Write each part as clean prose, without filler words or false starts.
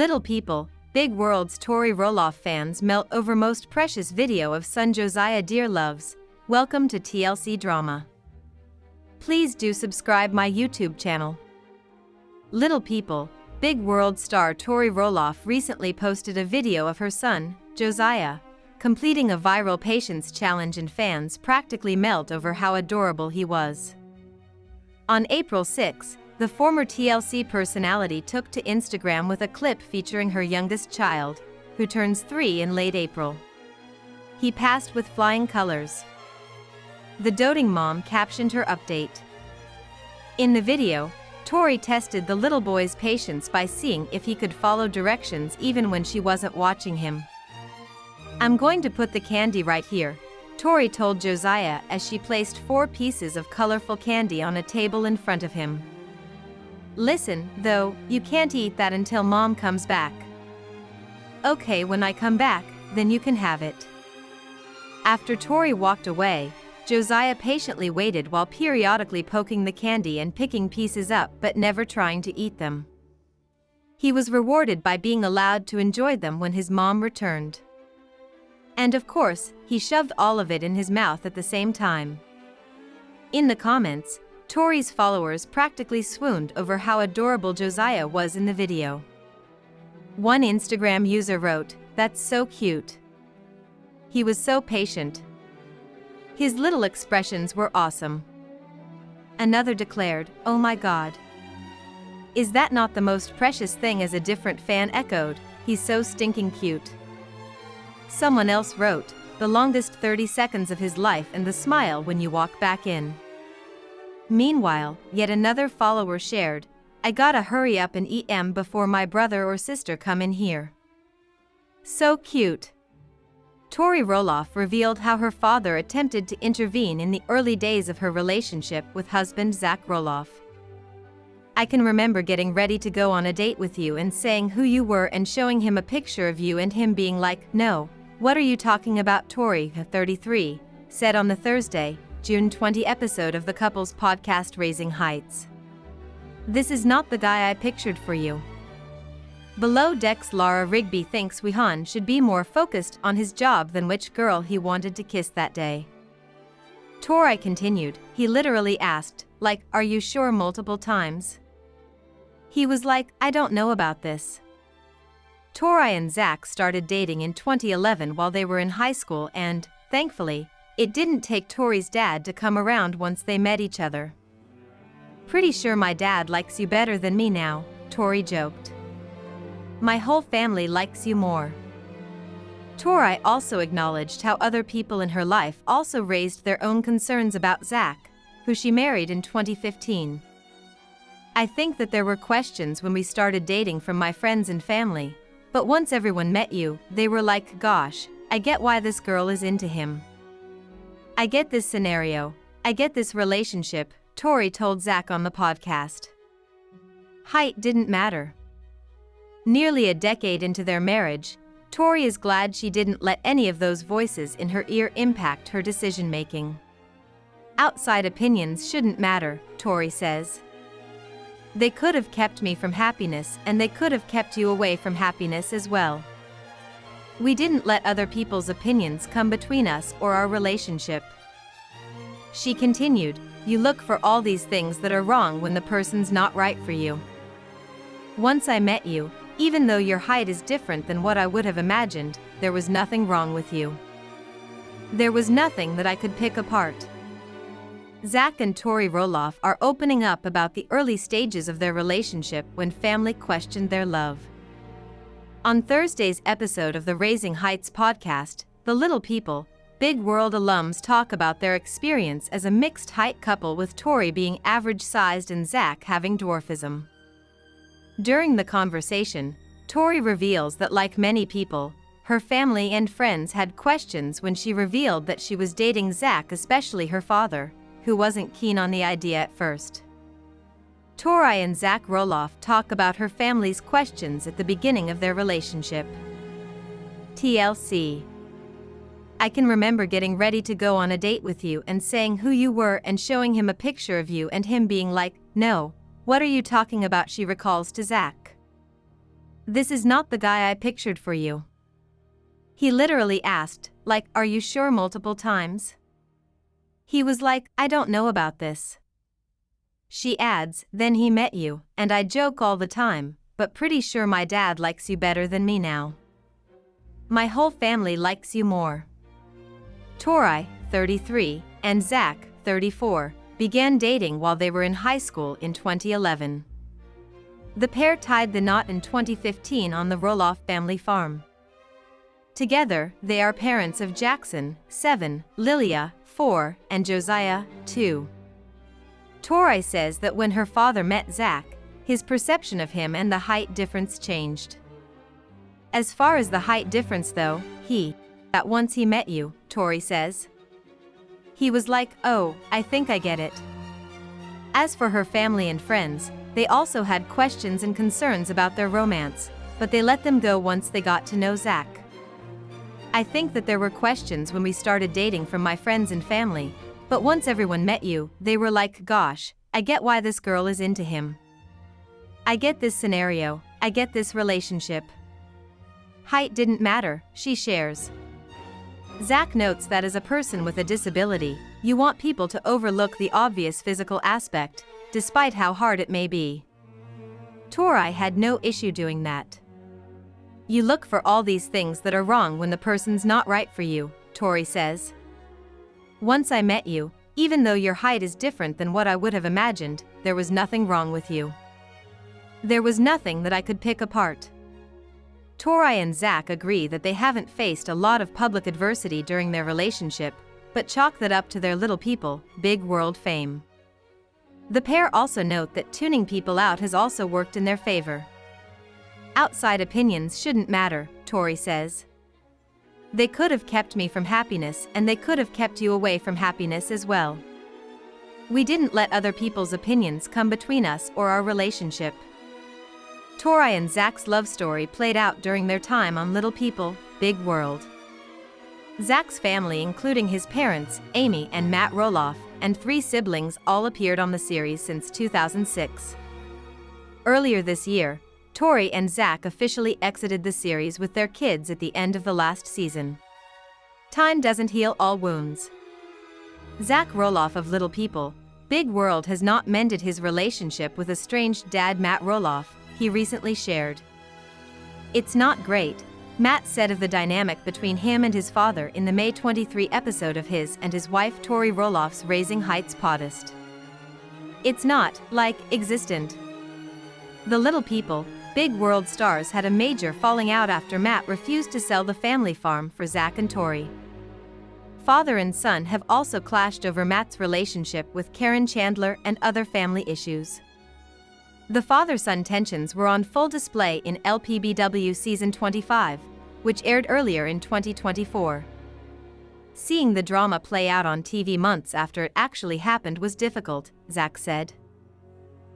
Little people, big world's Tori Roloff fans melt over most precious video of son Josiah dear loves. Welcome to TLC Drama. Please do subscribe my YouTube channel. Little people, big world star Tori Roloff recently posted a video of her son, Josiah, completing a viral patience challenge, and fans practically melt over how adorable he was. On April 6, the former TLC personality took to Instagram with a clip featuring her youngest child, who turns 3 in late April. He passed with flying colors. The doting mom captioned her update. In the video, Tori tested the little boy's patience by seeing if he could follow directions even when she wasn't watching him. "I'm going to put the candy right here," Tori told Josiah as she placed 4 pieces of colorful candy on a table in front of him. "Listen, though, you can't eat that until Mom comes back." "Okay, when I come back, then you can have it." After Tori walked away, Josiah patiently waited while periodically poking the candy and picking pieces up but never trying to eat them. He was rewarded by being allowed to enjoy them when his mom returned. And of course, he shoved all of it in his mouth at the same time. In the comments, Tori's followers practically swooned over how adorable Josiah was in the video. One Instagram user wrote, "That's so cute. He was so patient. His little expressions were awesome." Another declared, "Oh my God. Is that not the most precious thing?" As a different fan echoed, "He's so stinking cute." Someone else wrote, "The longest 30 seconds of his life and the smile when you walk back in." Meanwhile, yet another follower shared, "I gotta hurry up and eat before my brother or sister come in here. So cute." Tori Roloff revealed how her father attempted to intervene in the early days of her relationship with husband Zach Roloff. "I can remember getting ready to go on a date with you and saying who you were and showing him a picture of you and him being like, 'No, what are you talking about?'" Tori, 33, said on the Thursday, June 20 episode of the couple's podcast Raising Heights. "This is not the guy I pictured for you." Below decks Lara Rigby thinks Wihan should be more focused on his job than which girl he wanted to kiss that day. Tori continued, "He literally asked, like, 'Are you sure?' multiple times. He was like, 'I don't know about this.'" Tori and Zach started dating in 2011 while they were in high school and, thankfully, it didn't take Tori's dad to come around once they met each other. "Pretty sure my dad likes you better than me now," Tori joked. "My whole family likes you more." Tori also acknowledged how other people in her life also raised their own concerns about Zach, who she married in 2015. "I think that there were questions when we started dating from my friends and family, but once everyone met you, they were like, 'Gosh, I get why this girl is into him. I get this scenario. I get this relationship,'" Tori told Zach on the podcast. Height didn't matter. Nearly a decade into their marriage, Tori is glad she didn't let any of those voices in her ear impact her decision-making. "Outside opinions shouldn't matter," Tori says. "They could have kept me from happiness and they could have kept you away from happiness as well. We didn't let other people's opinions come between us or our relationship." She continued, "You look for all these things that are wrong when the person's not right for you. Once I met you, even though your height is different than what I would have imagined, there was nothing wrong with you. There was nothing that I could pick apart." Zach and Tori Roloff are opening up about the early stages of their relationship when family questioned their love. On Thursday's episode of the Raising Heights podcast, the Little People, Big World alums talk about their experience as a mixed-height couple, with Tori being average-sized and Zach having dwarfism. During the conversation, Tori reveals that, like many people, her family and friends had questions when she revealed that she was dating Zach, especially her father, who wasn't keen on the idea at first. Tori and Zach Roloff talk about her family's questions at the beginning of their relationship. TLC. "I can remember getting ready to go on a date with you and saying who you were and showing him a picture of you and him being like, 'No, what are you talking about?' she recalls to Zach. "This is not the guy I pictured for you." He literally asked, like, "Are you sure?" multiple times. He was like, "I don't know about this." She adds, "Then he met you, and I joke all the time, but pretty sure my dad likes you better than me now. My whole family likes you more." Tori, 33, and Zach, 34, began dating while they were in high school in 2011. The pair tied the knot in 2015 on the Roloff family farm. Together, they are parents of Jackson, 7, Lilia, 4, and Josiah, 2. Tori says that when her father met Zach, his perception of him and the height difference changed. As far as the height difference though, that once he met you, Tori says. He was like, "Oh, I think I get it." As for her family and friends, they also had questions and concerns about their romance, but they let them go once they got to know Zach. "I think that there were questions when we started dating from my friends and family, but once everyone met you, they were like, gosh, I get why this girl is into him. I get this scenario, I get this relationship." Height didn't matter, she shares. Zach notes that as a person with a disability, you want people to overlook the obvious physical aspect, despite how hard it may be. Tori had no issue doing that. "You look for all these things that are wrong when the person's not right for you," Tori says. "Once I met you, even though your height is different than what I would have imagined, there was nothing wrong with you. There was nothing that I could pick apart." Tori and Zach agree that they haven't faced a lot of public adversity during their relationship, but chalk that up to their little people, big world fame. The pair also note that tuning people out has also worked in their favor. "Outside opinions shouldn't matter," Tori says. "They could have kept me from happiness and they could have kept you away from happiness as well. We didn't let other people's opinions come between us or our relationship." Tori and Zach's love story played out during their time on Little People, Big World. Zach's family, including his parents, Amy and Matt Roloff, and 3 siblings, all appeared on the series since 2006. Earlier this year, Tori and Zach officially exited the series with their kids at the end of the last season. Time doesn't heal all wounds. Zach Roloff of Little People, Big World has not mended his relationship with estranged dad Matt Roloff, he recently shared. "It's not great," Matt said of the dynamic between him and his father in the May 23 episode of his and his wife Tori Roloff's Raising Heights podcast. "It's not, like, existent." The Little People, Big World stars had a major falling out after Matt refused to sell the family farm for Zach and Tori. Father and son have also clashed over Matt's relationship with Karen Chandler and other family issues. The father-son tensions were on full display in LPBW Season 25, which aired earlier in 2024. "Seeing the drama play out on TV months after it actually happened was difficult," Zach said.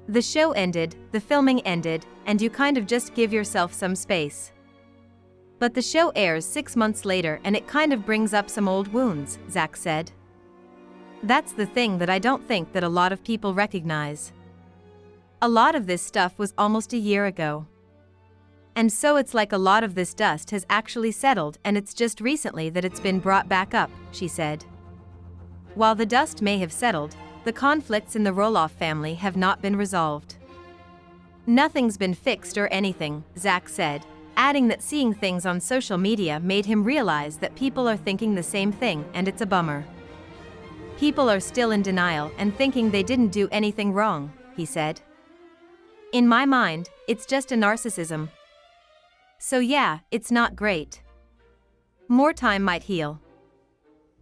"The show ended, the filming ended, and you kind of just give yourself some space. But the show airs 6 months later and it kind of brings up some old wounds," Zach said. "That's the thing that I don't think that a lot of people recognize. A lot of this stuff was almost a year ago. And so it's like a lot of this dust has actually settled and it's just recently that it's been brought back up," she said. While the dust may have settled, the conflicts in the Roloff family have not been resolved. "Nothing's been fixed or anything," Zach said, adding that seeing things on social media made him realize that people are thinking the same thing and it's a bummer. "People are still in denial and thinking they didn't do anything wrong," he said. "In my mind, it's just a narcissism. So yeah, it's not great. More time might heal.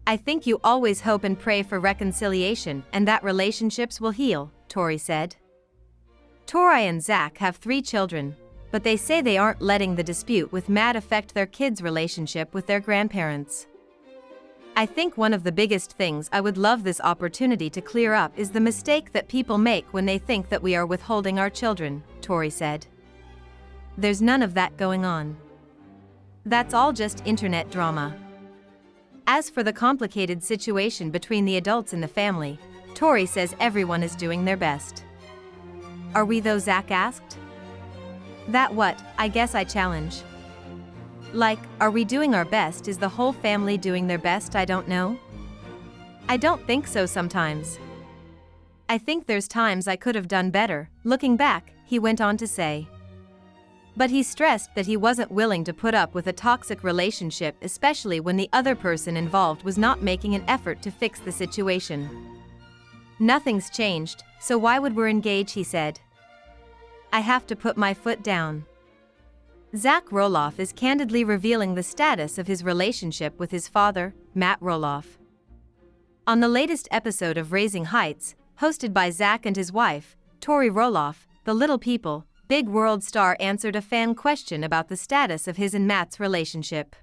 I think you always hope and pray for reconciliation and that relationships will heal," Tori said. Tori and Zach have 3 children, but they say they aren't letting the dispute with Matt affect their kids' relationship with their grandparents. "I think one of the biggest things I would love this opportunity to clear up is the mistake that people make when they think that we are withholding our children," Tori said. "There's none of that going on. That's all just internet drama." As for the complicated situation between the adults in the family, Tori says everyone is doing their best. "Are we though?" Zach asked. That what, I guess I challenge. Like, are we doing our best? Is the whole family doing their best? I don't know. I don't think so sometimes. I think there's times I could have done better, looking back, he went on to say. But he stressed that he wasn't willing to put up with a toxic relationship, especially when the other person involved was not making an effort to fix the situation. Nothing's changed, so why would we engage, he said. I have to put my foot down. Zach Roloff is candidly revealing the status of his relationship with his father, Matt Roloff. On the latest episode of Raising Heights, hosted by Zach and his wife, Tori Roloff, the Little People, Big World star answered a fan question about the status of his and Matt's relationship.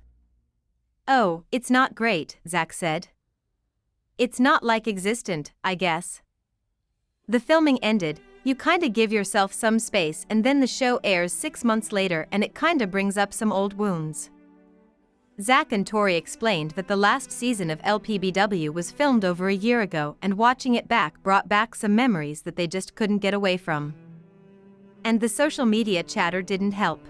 "Oh, it's not great," Zach said. "It's not like existent, I guess. The filming ended, you kinda give yourself some space and then the show airs 6 months later and it kinda brings up some old wounds." Zach and Tori explained that the last season of LPBW was filmed over a year ago and watching it back brought back some memories that they just couldn't get away from. And the social media chatter didn't help.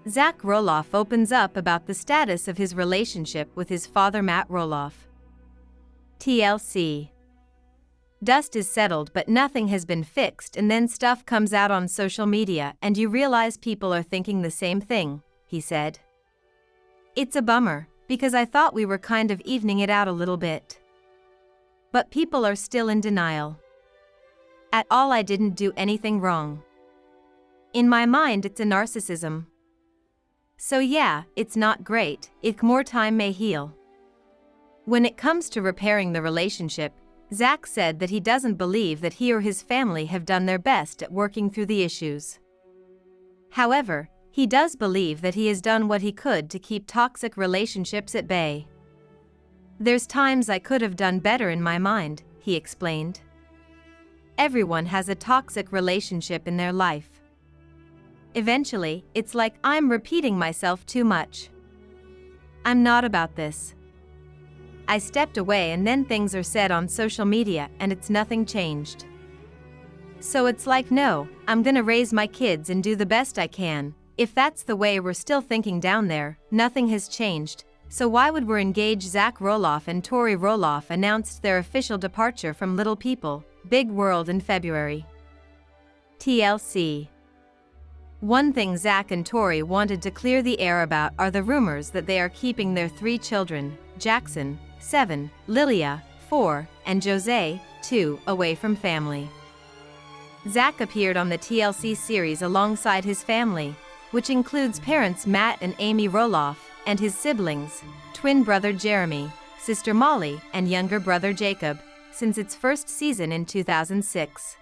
Zach Roloff opens up about the status of his relationship with his father Matt Roloff. TLC. Dust is settled but nothing has been fixed, and then stuff comes out on social media and you realize people are thinking the same thing, he said. It's a bummer, because I thought we were kind of evening it out a little bit. But people are still in denial. At all, I didn't do anything wrong. In my mind it's a narcissism. So yeah, it's not great, if more time may heal. When it comes to repairing the relationship, Zach said that he doesn't believe that he or his family have done their best at working through the issues. However, he does believe that he has done what he could to keep toxic relationships at bay. There's times I could have done better in my mind, he explained. Everyone has a toxic relationship in their life. Eventually, it's like I'm repeating myself too much. I'm not about this. I stepped away and then things are said on social media and it's nothing changed. So it's like no, I'm gonna raise my kids and do the best I can. If that's the way we're still thinking down there, nothing has changed, so why would we engage? Zach Roloff and Tori Roloff announced their official departure from Little People, Big World in February. TLC. One thing Zach and Tori wanted to clear the air about are the rumors that they are keeping their 3 children, Jackson, 7, Lilia, 4, and Josiah, 2, away from family. Zach appeared on the TLC series alongside his family, which includes parents Matt and Amy Roloff, and his siblings, twin brother Jeremy, sister Molly, and younger brother Jacob, since its first season in 2006.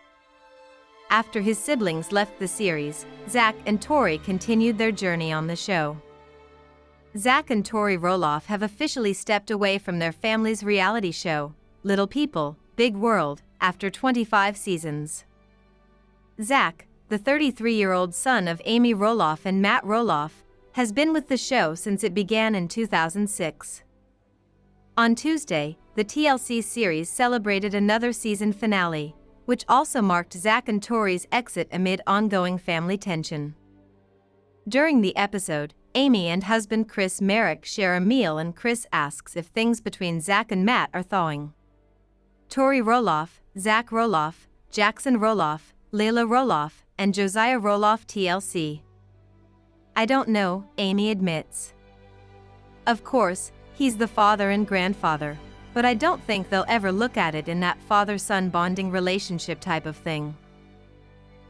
After his siblings left the series, Zach and Tori continued their journey on the show. Zach and Tori Roloff have officially stepped away from their family's reality show, Little People, Big World, after 25 seasons. Zach, the 33-year-old son of Amy Roloff and Matt Roloff, has been with the show since it began in 2006. On Tuesday, the TLC series celebrated another season finale, which also marked Zach and Tori's exit amid ongoing family tension. During the episode, Amy and husband Chris Merrick share a meal and Chris asks if things between Zach and Matt are thawing. Tori Roloff, Zach Roloff, Jackson Roloff, Layla Roloff, and Josiah Roloff TLC. I don't know, Amy admits. Of course, he's the father and grandfather, but I don't think they'll ever look at it in that father-son bonding relationship type of thing.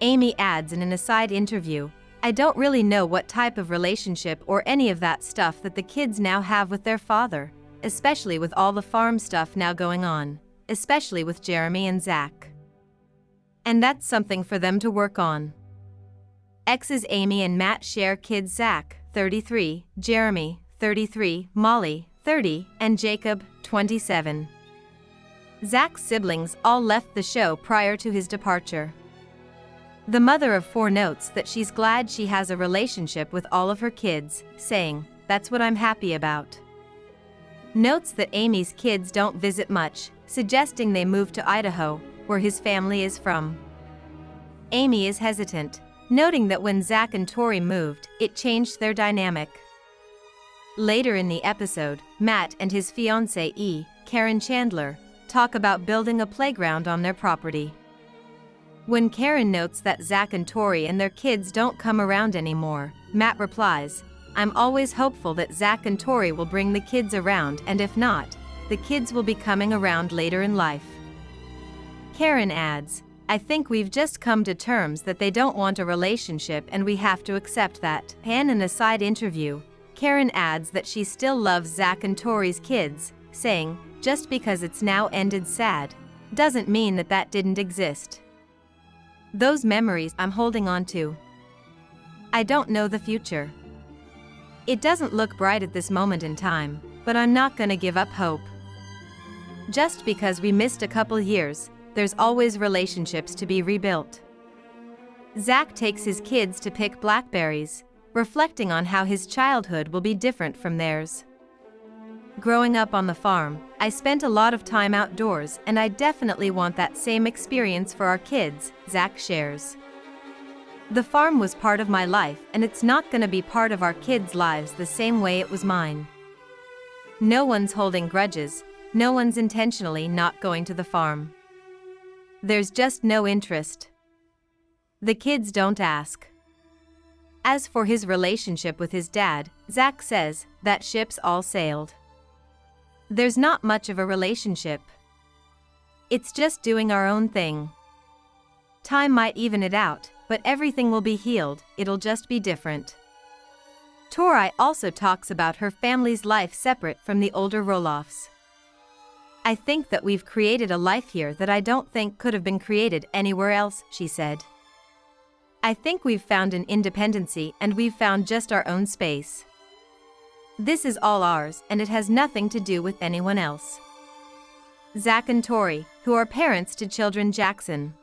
Amy adds in an aside interview, I don't really know what type of relationship or any of that stuff that the kids now have with their father, especially with all the farm stuff now going on, especially with Jeremy and Zach. And that's something for them to work on. Exes Amy and Matt share kids Zach, 33, Jeremy, 33, Molly, 30, and Jacob, 27. Zach's siblings all left the show prior to his departure. The mother of 4 notes that she's glad she has a relationship with all of her kids, saying, "That's what I'm happy about." Notes that Amy's kids don't visit much, suggesting they moved to Idaho, where his family is from. Amy is hesitant, noting that when Zach and Tori moved, it changed their dynamic. Later in the episode, Matt and his fiancée, Karen Chandler, talk about building a playground on their property. When Karen notes that Zach and Tori and their kids don't come around anymore, Matt replies, "I'm always hopeful that Zach and Tori will bring the kids around, and if not, the kids will be coming around later in life." Karen adds, "I think we've just come to terms that they don't want a relationship and we have to accept that." In an aside interview, Karen adds that she still loves Zach and Tori's kids, saying, "Just because it's now ended sad, doesn't mean that that didn't exist. Those memories I'm holding on to. I don't know the future. It doesn't look bright at this moment in time, but I'm not gonna give up hope. Just because we missed a couple years, there's always relationships to be rebuilt." Zach takes his kids to pick blackberries, reflecting on how his childhood will be different from theirs. "Growing up on the farm, I spent a lot of time outdoors and I definitely want that same experience for our kids," Zach shares. "The farm was part of my life and it's not gonna be part of our kids' lives the same way it was mine. No one's holding grudges, no one's intentionally not going to the farm. There's just no interest. The kids don't ask." As for his relationship with his dad, Zach says, "That ship's all sailed. There's not much of a relationship. It's just doing our own thing. Time might even it out, but everything will be healed, it'll just be different." Tori also talks about her family's life separate from the older Roloffs. "I think that we've created a life here that I don't think could have been created anywhere else," she said. "I think we've found an independency and we've found just our own space. This is all ours and it has nothing to do with anyone else." Zach and Tori, who are parents to children Jackson,